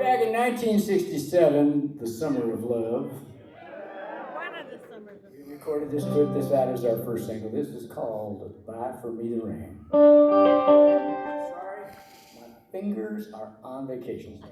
back in 1967, the summer of love. One of the summers. We recorded this, put this out as our first single. This is called Bye for Me the Rain. Sorry, my fingers are on vacation.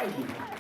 Thank you.